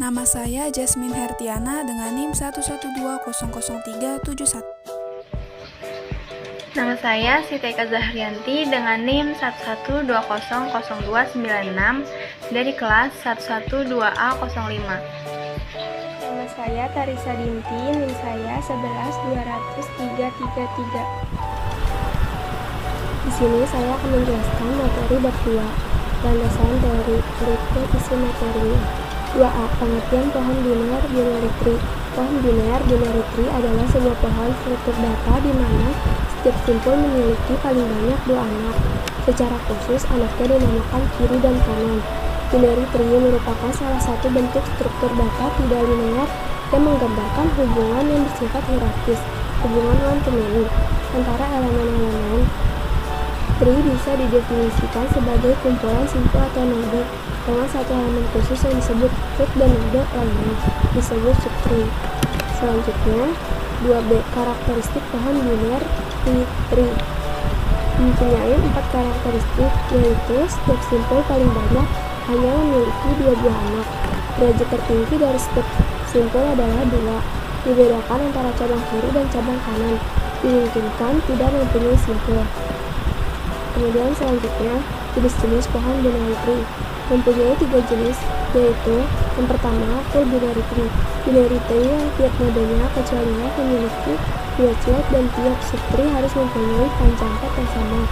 Nama saya Jasmine Hertiana dengan NIM 112000371. Nama saya Siti Eka Zahrianti dengan NIM 112000296 dari kelas 112A05. Nama saya Tarisa Dinti, NIM saya 1120033. Di sini saya akan menjelaskan materi bab 2, landasan teori. Berikut isi materinya. 2A. Pengertian pohon biner binary tree. Pohon biner binary tree adalah sebuah pohon struktur data di mana setiap simpul memiliki paling banyak 2 anak. Secara khusus, anaknya dinamakan kiri dan kanan. Binary tree merupakan salah satu bentuk struktur data tidak linear yang menggambarkan hubungan yang bersifat hierarkis, hubungan one to many, antara elemen-elemen. Tree bisa didefinisikan sebagai kumpulan simpul atau node dengan satu elemen khusus yang disebut root dan node lainnya disebut subtree. Selanjutnya, 2B. Karakteristik pohon biner tree mempunyai 4 karakteristik, yaitu setiap simpul paling banyak hanya memiliki 2 buah anak. Derajat tertinggi dari setiap simpul adalah 2. Dibedakan antara cabang kiri dan cabang kanan. Dimungkinkan tidak mempunyai simpul. Kemudian selanjutnya, jenis-jenis pohon binary tree mempunyai 3 jenis, yaitu yang pertama, full binary tree. Binary tree yang tiap nodenya kecuali F memiliki 2 child dan tiap subtree harus mempunyai panjang pad yang sama.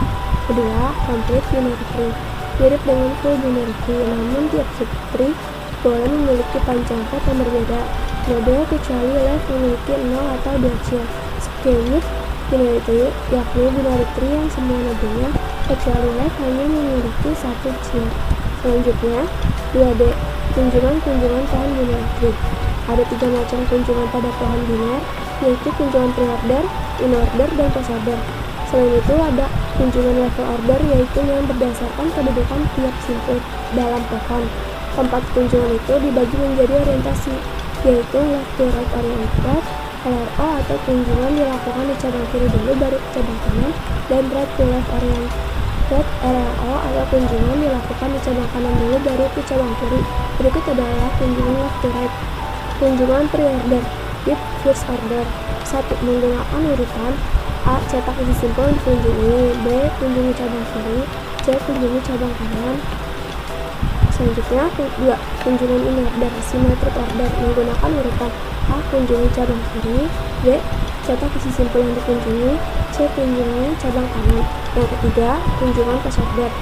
Kedua, complete binary tree. Mirip dengan full binary tree, namun tiap subtree boleh memiliki panjang pad yang berbeda. Node kecuali left memiliki 0 atau 2 child. Skewed binary tree, yakni binary tree yang semua nodenya kecuali left hanya memiliki 1 child. Selanjutnya, 2D. Kunjungan-kunjungan pohon binary tree. Ada 3 macam kunjungan pada pohon biner, yaitu kunjungan pre-order, in-order, dan post-order. Selain itu, ada kunjungan level order, yaitu yang berdasarkan kedudukan tiap simpul dalam pohon. Keempat kunjungan itu dibagi menjadi orientasi, yaitu left to right oriented, LRO atau kunjungan dilakukan di cabang kiri dulu baru ke cabang kanan, dan right to left oriented LRO atau kunjungan dilakukan di cabang kanan dulu baru ke cabang kiri. Berikut adalah kunjungan left to right. Kunjungan pre-order with first order. 1. Menggunakan urutan A. Cetak isi simpul yang dikunjungi, B. Kunjungi cabang kiri, C. Kunjungi cabang kanan. Selanjutnya, 2. Kunjungan in order, symmetric order. Menggunakan urutan A. Kunjungi cabang kiri, B. Cetak isi simpul yang dikunjungi, C. Kunjungi cabang kanan. Yang ketiga, kunjungan post order.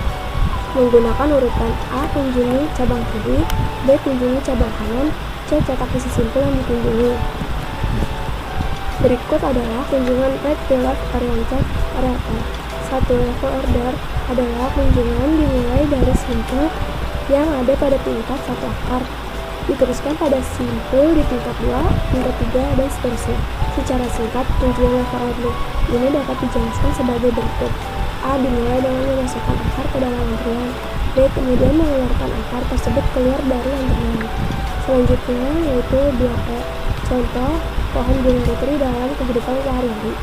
Menggunakan urutan A. Kunjungi cabang kiri, B. Kunjungi cabang kanan, C. Cetak isi simpul yang dikunjungi. Berikut adalah kunjungan right to left oriented operator. 1. Level order adalah kunjungan dimulai dari simpul yang ada pada tingkat 1 akar, diteruskan pada simpul di tingkat 2, tingkat 3, dan seterusnya. Secara singkat, kunjungan level order ini dapat dijelaskan sebagai berikut. A. Dimulai dengan memasukkan akar ke dalam antrian. B. Kemudian mengeluarkan akar tersebut keluar dari antrian. Selanjutnya yaitu 2E. Contoh pohon binary tree dalam kehidupan sehari-hari.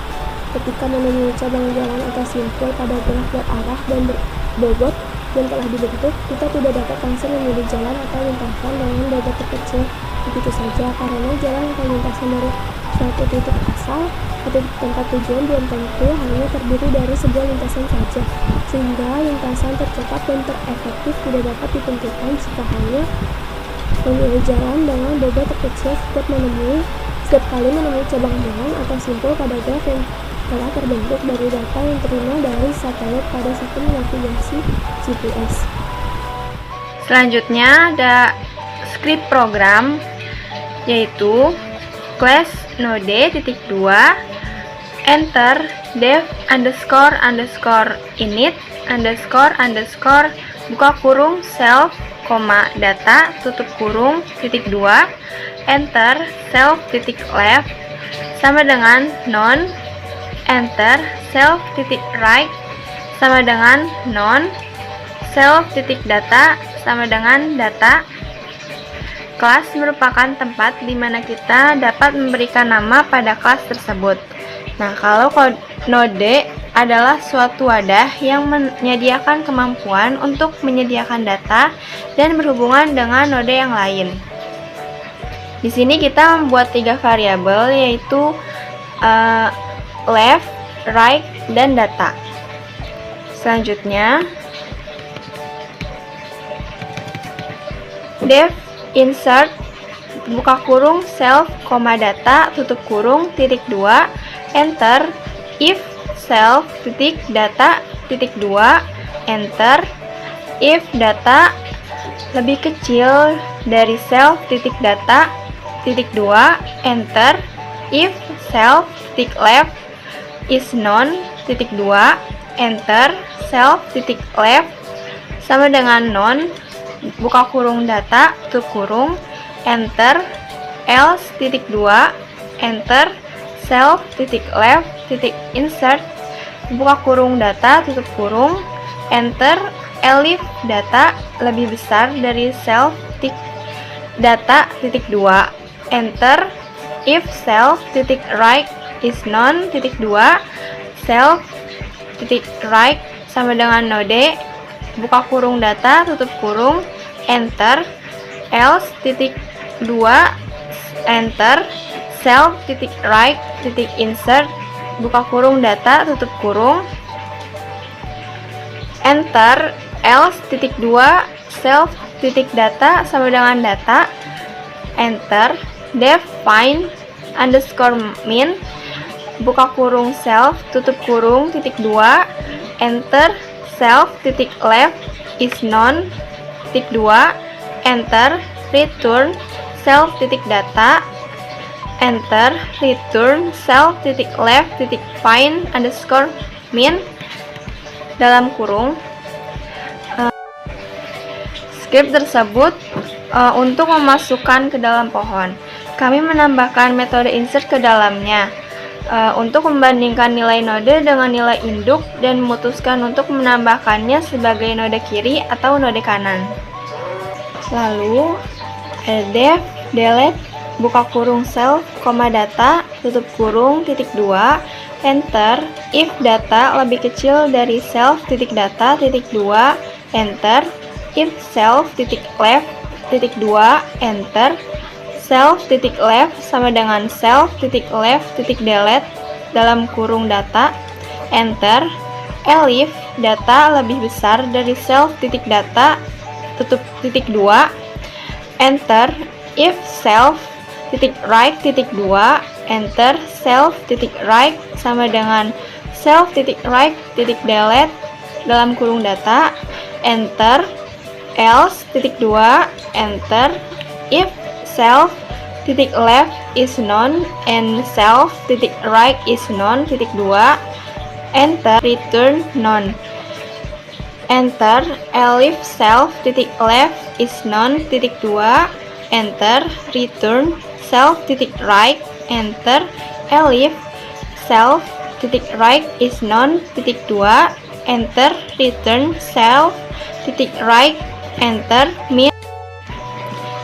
Ketika menemui cabang jalan atau simpul pada gerak arah dan berbobot yang telah dibentuk, kita tidak dapat langsung memilih jalan atau lintasan dengan bobot terkecil begitu saja, karena jalan atau lintasan dari suatu titik asal atau tempat tujuan belum tentu hanya terdiri dari sebuah lintasan saja, sehingga lintasan tercepat dan terefektif tidak dapat ditentukan jika hanya memilih jalan dengan bobot terkecil setiap kali menemui cabang jalan atau simpul pada graf yang telah terbentuk dari data yang terima dari satelit pada sistem navigasi GPS. Selanjutnya ada script program, yaitu class node.2 enter dev __init __ buka kurung self, data tutup kurung titik 2 enter self titik left sama dengan non, enter self titik right sama dengan non, self titik data sama dengan data. Kelas merupakan tempat di mana kita dapat memberikan nama pada kelas tersebut. Nah, kalau node adalah suatu wadah yang menyediakan kemampuan untuk menyediakan data dan berhubungan dengan node yang lain. Di sini kita membuat 3 variabel, yaitu left, right, dan data. Selanjutnya, def insert buka kurung self, data, tutup kurung, titik 2, enter, if self, titik data, titik 2, enter, if data lebih kecil dari self, titik data, titik 2, enter, if self, titik left is none, titik 2, enter, self, titik left sama dengan none, buka kurung data, tutup kurung, enter, else, titik 2, enter, self, titik left, titik insert, buka kurung data, tutup kurung, enter, elif data lebih besar dari self, titik data, titik 2, enter, if self, titik right is none, titik 2, self, titik right sama dengan node, buka kurung data, tutup kurung, enter, else, titik 2, enter, self, titik right, titik insert, buka kurung data, tutup kurung, enter, else, titik 2, self, titik data sama dengan data, enter, def find underscore min, buka kurung self, tutup kurung, titik 2, enter, self, titik left is none, titik 2, enter, return, self, titik data, enter, return, self, titik left, titik find underscore min, dalam kurung. Script tersebut untuk memasukkan ke dalam pohon. Kami menambahkan metode insert ke dalamnya untuk membandingkan nilai node dengan nilai induk dan memutuskan untuk menambahkannya sebagai node kiri atau node kanan. Lalu def delete buka kurung self, data, tutup kurung, titik 2, enter, if data lebih kecil dari self, titik data, titik 2, enter, if self, titik left, titik 2, enter, self, titik left sama dengan self, titik left, titik delete, dalam kurung data, enter, elif, data lebih besar dari self, titik data, tutup titik 2, enter, if self, titik right, titik 2, enter, self, titik right sama dengan self, titik right, titik delete, dalam kurung data, enter, else, titik 2, enter, if self, titik left is none and self, titik right is none, titik 2, enter, return none, enter, elif self, titik left is none, titik 2, enter, return, self, titik right, enter, elif self, titik right is none, titik 2, enter, return, self, titik right, enter, min,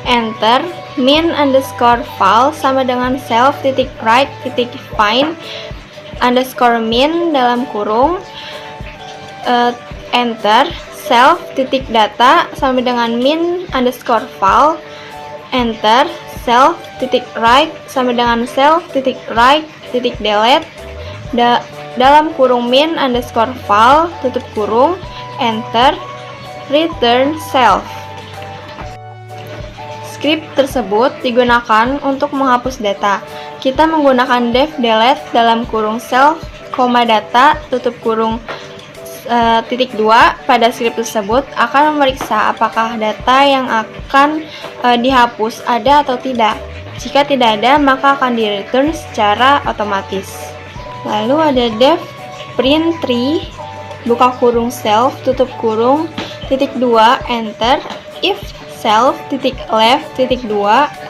enter, min underscore val sama dengan self, titik right, titik find, underscore min, dalam kurung, enter, self, titik data sama dengan min, underscore val, enter, self, titik right sama dengan self, titik right, titik delete, dalam kurung min, underscore val, tutup kurung, enter, return self. Script tersebut digunakan untuk menghapus data. Kita menggunakan def delete dalam kurung self, data, tutup kurung titik 2 pada script tersebut akan memeriksa apakah data yang akan dihapus ada atau tidak. Jika tidak ada, maka akan di-return secara otomatis. Lalu ada def print 3, buka kurung self, tutup kurung, titik 2, enter, if self, titik left, titik 2,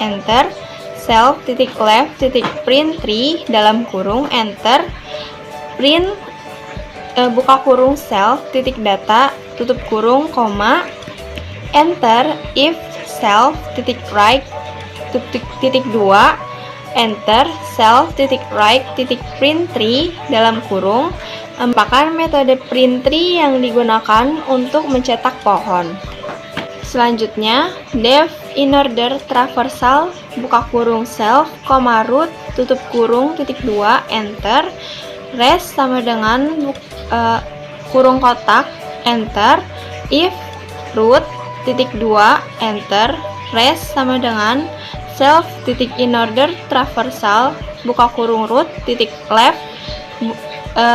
enter, self, titik left, titik print 3, dalam kurung, enter, print, buka kurung self, titik data, tutup kurung, koma, enter, if self, titik right, titik 2, enter, self, titik right, titik print 3, dalam kurung, merupakan metode print 3 yang digunakan untuk mencetak pohon. Selanjutnya, def inorder traversal buka kurung self, root tutup kurung titik 2 enter, rest sama dengan kurung kotak enter, if root titik 2 enter, rest sama dengan self titik inorder traversal buka kurung root titik left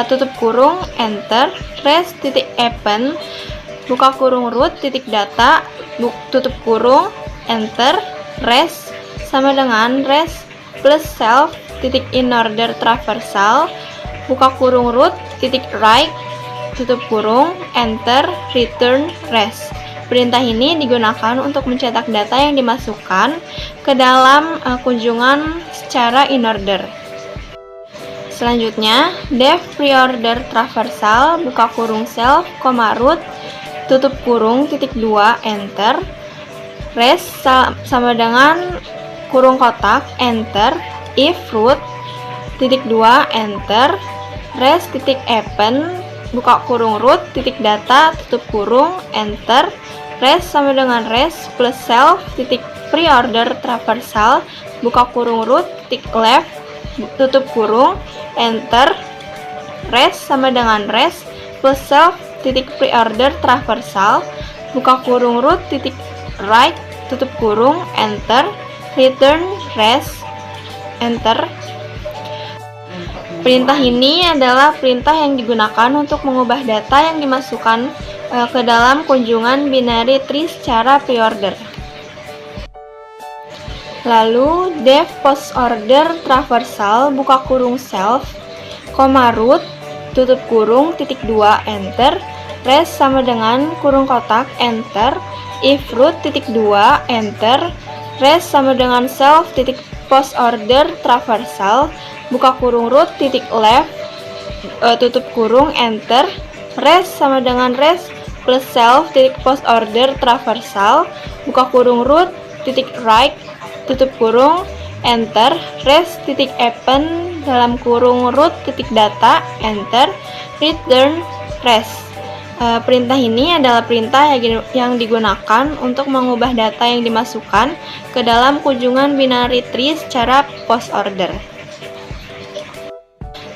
tutup kurung enter, rest titik append buka kurung root titik data tutup kurung enter, rest sama dengan rest plus self titik inorder traversal buka kurung root titik right tutup kurung enter, return rest. Perintah ini digunakan untuk mencetak data yang dimasukkan ke dalam kunjungan secara inorder. Selanjutnya, def preorder traversal buka kurung self, root tutup kurung titik 2 enter, rest sama dengan kurung kotak enter, if root titik 2 enter, rest titik append buka kurung root titik data tutup kurung enter, rest sama dengan rest plus self titik preorder traversal buka kurung root titik left tutup kurung enter, rest sama dengan rest plus self titik preorder traversal buka kurung root titik right tutup kurung enter, return rest enter. Perintah ini adalah perintah yang digunakan untuk mengubah data yang dimasukkan ke dalam kunjungan binary tree secara preorder. Lalu def post order traversal buka kurung self, root tutup kurung titik 2 enter, rest sama dengan kurung kotak enter, if root titik 2 enter, rest sama dengan self titik post order traversal buka kurung root titik left tutup kurung enter, rest sama dengan rest plus self titik post order traversal buka kurung root titik right tutup kurung enter, rest titik append dalam kurung root titik data enter, return rest. Perintah ini adalah perintah yang digunakan untuk mengubah data yang dimasukkan ke dalam kunjungan binary tree secara post order.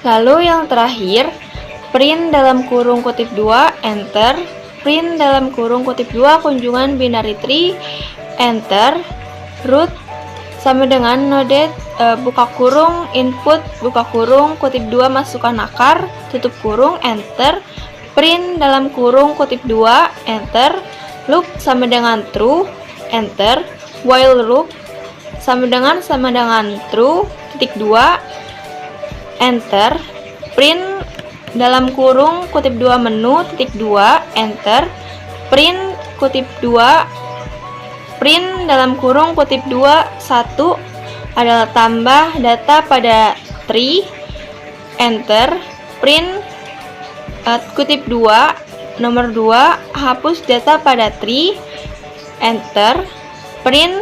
Lalu yang terakhir, print dalam kurung kutip 2 enter, print dalam kurung kutip 2 kunjungan binary tree enter, root sama dengan node buka kurung input buka kurung kutip 2 masukkan akar tutup kurung enter, print dalam kurung kutip 2 enter, loop sama dengan true enter, while loop sama dengan true titik 2 enter, print dalam kurung kutip 2 menu titik 2 enter, print kutip 2 print dalam kurung kutip 2 1 adalah tambah data pada tree enter, print kutip 2 nomor 2 hapus data pada tree enter, print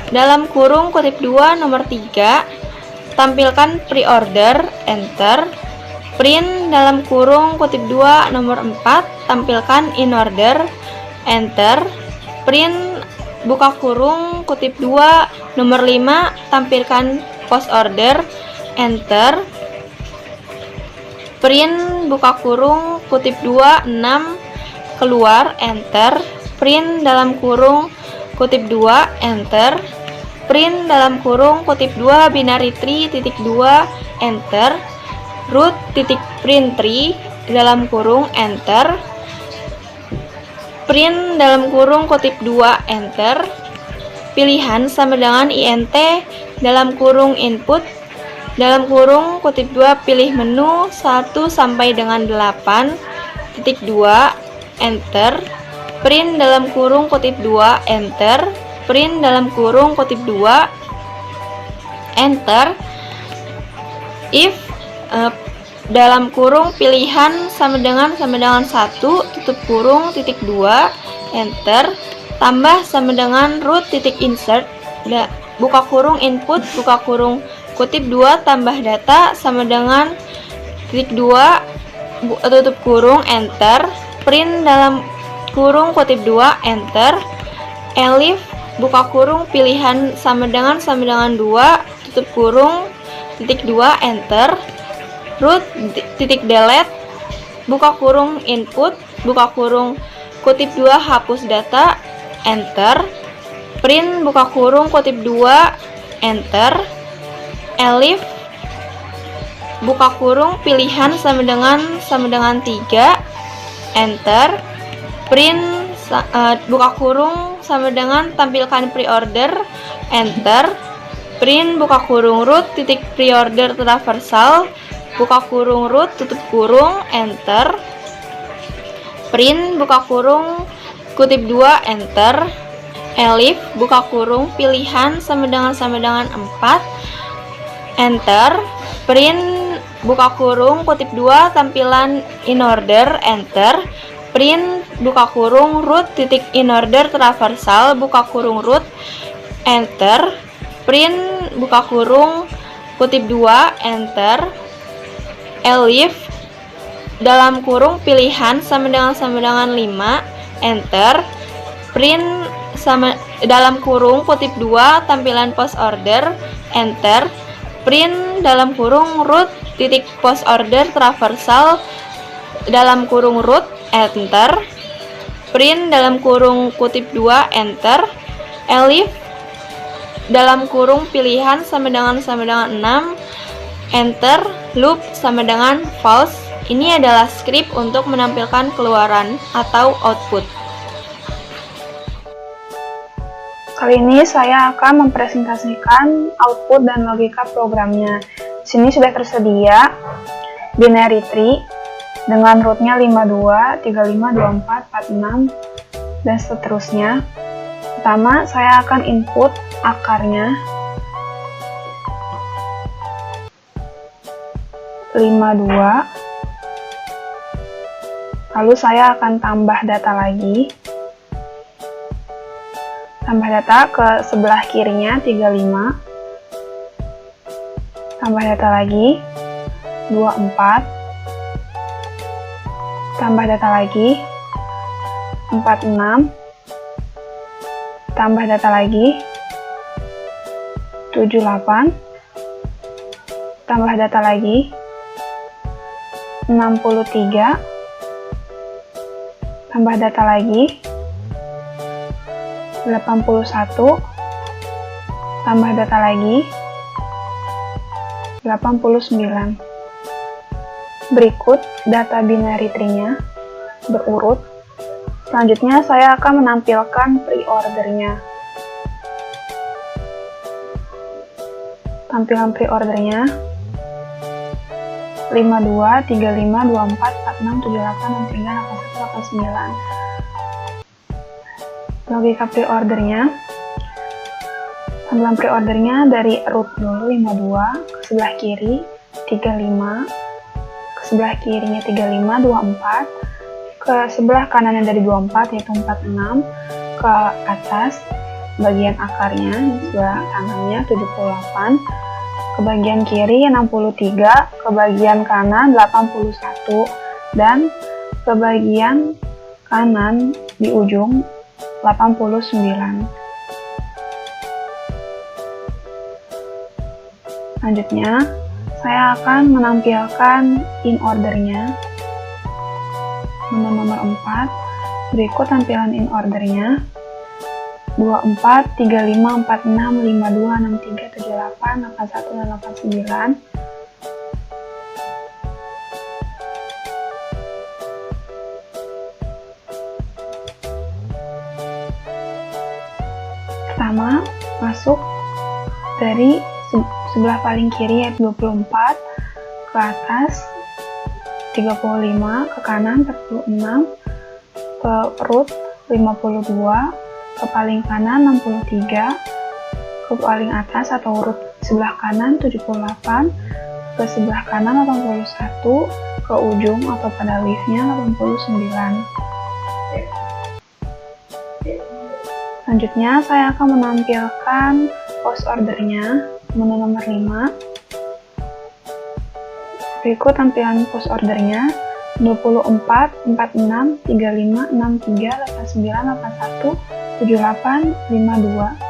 dalam kurung kutip 2 nomor 3 tampilkan preorder enter, print dalam kurung kutip 2 nomor 4 tampilkan inorder enter, print buka kurung kutip 2 nomor 5 tampilkan post order enter, print buka kurung kutip 2 6 keluar enter, print dalam kurung kutip 2 enter, print dalam kurung kutip 2 binary tree titik 2 enter, root titik print tree dalam kurung enter, print dalam kurung kutip 2 enter, pilihan sama dengan int dalam kurung input dalam kurung kutip 2 pilih menu 1 sampai dengan 8 titik 2 enter, print dalam kurung kutip 2 enter, print dalam kurung kutip 2 enter, if dalam kurung pilihan sama dengan 1 tutup kurung titik 2 enter, tambah sama dengan root titik insert buka kurung input buka kurung kutip 2 tambah data sama dengan titik 2 tutup kurung enter, print dalam kurung kutip 2 enter, elif buka kurung pilihan sama dengan 2 tutup kurung titik 2 enter, root titik delete buka kurung input buka kurung kutip 2 hapus data enter, print buka kurung kutip 2 enter, elif buka kurung pilihan sama dengan 3 enter, print buka kurung sama dengan tampilkan pre-order enter, print buka kurung root titik pre-order traversal buka kurung root tutup kurung enter, print buka kurung kutip 2 enter, elif buka kurung pilihan sama dengan 4 enter, print buka kurung kutip 2 tampilan in order enter, print buka kurung root titik in order traversal buka kurung root enter, print buka kurung kutip 2 enter, elif dalam kurung pilihan sama dengan 5 enter, print sama dalam kurung kutip 2 tampilan post order enter, print dalam kurung root titik post order traversal dalam kurung root enter, print dalam kurung kutip 2 enter, elif dalam kurung pilihan sama dengan 6 enter, loop sama dengan false. Ini adalah script untuk menampilkan keluaran atau output. Kali ini saya akan mempresentasikan output dan logika programnya. Di sini sudah tersedia binary tree dengan rootnya 52, 35, 24, 46, dan seterusnya. Pertama, saya akan input akarnya 52, lalu saya akan tambah data lagi. Tambah data ke sebelah kirinya 35, tambah data lagi 24, tambah data lagi 46, tambah data lagi 78, tambah data lagi 63, tambah data lagi 81, tambah data lagi 89. Berikut data binary tree-nya berurut. Selanjutnya saya akan menampilkan pre-ordernya. Tampilan pre-ordernya 52, 35, 24, 46, 78, 63, 81, 89. Logika pre-ordernya, tampilan pre-ordernya dari root dulu 52, ke sebelah kiri 35, ke sebelah kirinya 35, 24, ke sebelah kanannya dari 24 yaitu 46, ke atas bagian akarnya sebelah kanannya 78, ke bagian kiri 63, ke bagian kanan 81, dan ke bagian kanan di ujung 89. Selanjutnya, saya akan menampilkan in ordernya. Menu nomor 4, berikut tampilan in ordernya. 24, 35, 46, 52, 63, 78, 81, dan 89. Pertama, masuk dari sebelah paling kiri yaitu 24, ke atas 35, ke kanan 46, ke root 52, ke paling kanan 63, ke paling atas atau root sebelah kanan 78, ke sebelah kanan 81, ke ujung atau pada leaf-nya 89. Selanjutnya, saya akan menampilkan post ordernya, menu nomor 5. Berikut tampilan post ordernya, 24, 46, 35, 63, 89, 81, 7852.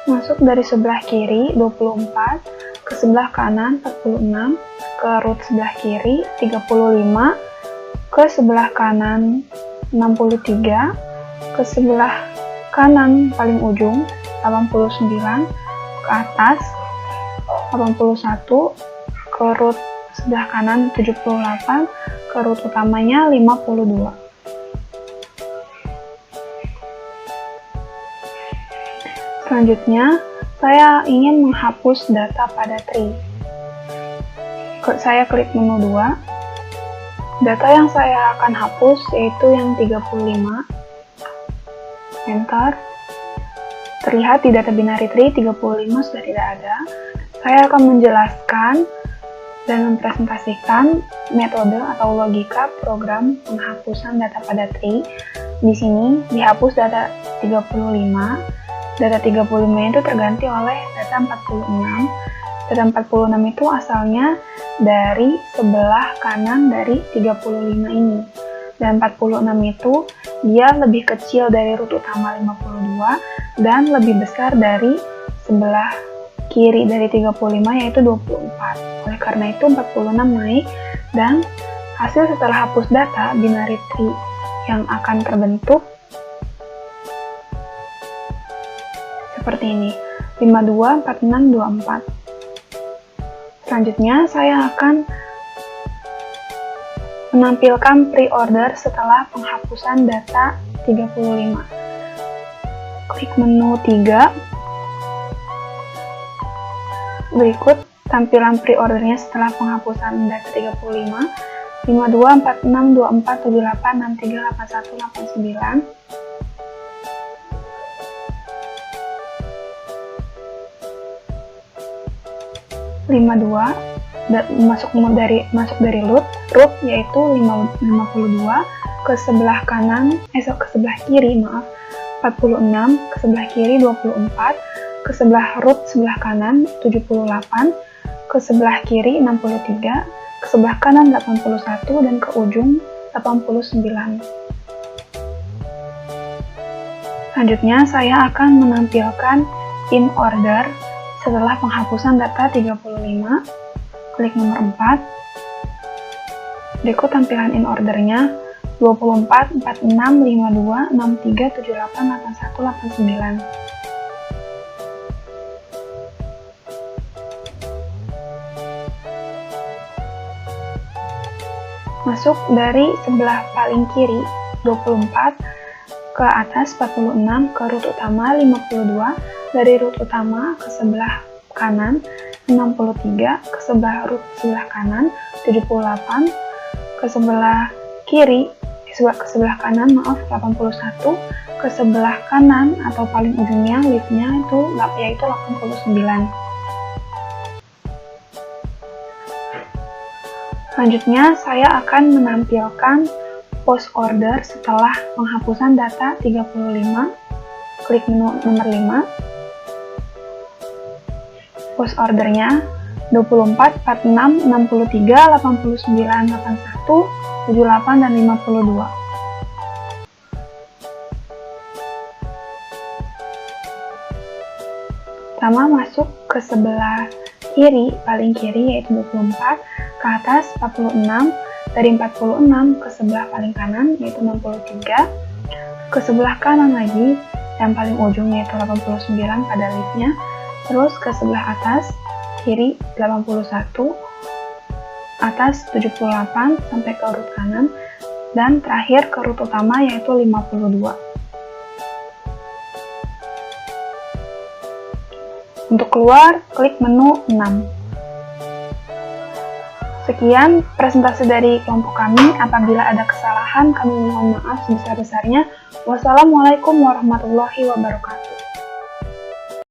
Masuk dari sebelah kiri 24, ke sebelah kanan 46, ke root sebelah kiri 35, ke sebelah kanan 63, ke sebelah kanan paling ujung 89, ke atas 81, ke root sebelah kanan 78, ke root utamanya 52. Selanjutnya, saya ingin menghapus data pada tree. Saya klik menu 2. Data yang saya akan hapus yaitu yang 35. Enter. Terlihat di data binary tree 35 sudah tidak ada. Saya akan menjelaskan dan mempresentasikan metode atau logika program penghapusan data pada tree. Di sini dihapus data 35. Data 35 itu terganti oleh data 46. Data 46 itu asalnya dari sebelah kanan dari 35 ini. Dan 46 itu dia lebih kecil dari root utama 52 dan lebih besar dari sebelah kiri dari 35 yaitu 24. Oleh karena itu 46 naik dan hasil setelah hapus data binary tree yang akan terbentuk seperti ini, 52, 46, 24. Selanjutnya saya akan menampilkan pre-order setelah penghapusan data 35. Klik menu 3. Berikut tampilan pre-ordernya setelah penghapusan data 35. 52, 46, 24, 78, 63, 81, 89. Masuk dari root yaitu 52 ke sebelah kiri 46, ke sebelah kiri 24, ke sebelah root sebelah kanan 78, ke sebelah kiri 63, ke sebelah kanan 81 dan ke ujung 89. Selanjutnya saya akan menampilkan in order setelah penghapusan data 35, klik nomor 4. Berikut tampilan in ordernya 24, 46, 52, 63, 78, 81, 89. Masuk dari sebelah paling kiri 24, ke atas 46, ke root utama 52, dari root utama ke sebelah kanan 63, ke sebelah root sebelah kanan 78, ke sebelah kiri ke sebelah kanan 81, ke sebelah kanan atau paling ujungnya leaf-nya yaitu 89. Selanjutnya saya akan menampilkan post order setelah penghapusan data 35. Klik menu nomor 5. Post ordernya 24, 46, 63, 89, 81, 78, dan 52. Pertama masuk ke sebelah kiri, paling kiri yaitu 24, ke atas 46, dari 46 ke sebelah paling kanan yaitu 63, ke sebelah kanan lagi yang paling ujung yaitu 89 pada leaf-nya, terus ke sebelah atas kiri 81, atas 78 sampai ke root kanan, dan terakhir ke root utama yaitu 52. Untuk keluar, klik menu 6. Sekian presentasi dari kelompok kami. Apabila ada kesalahan, kami mohon maaf sebesar-besarnya. Wassalamualaikum warahmatullahi wabarakatuh.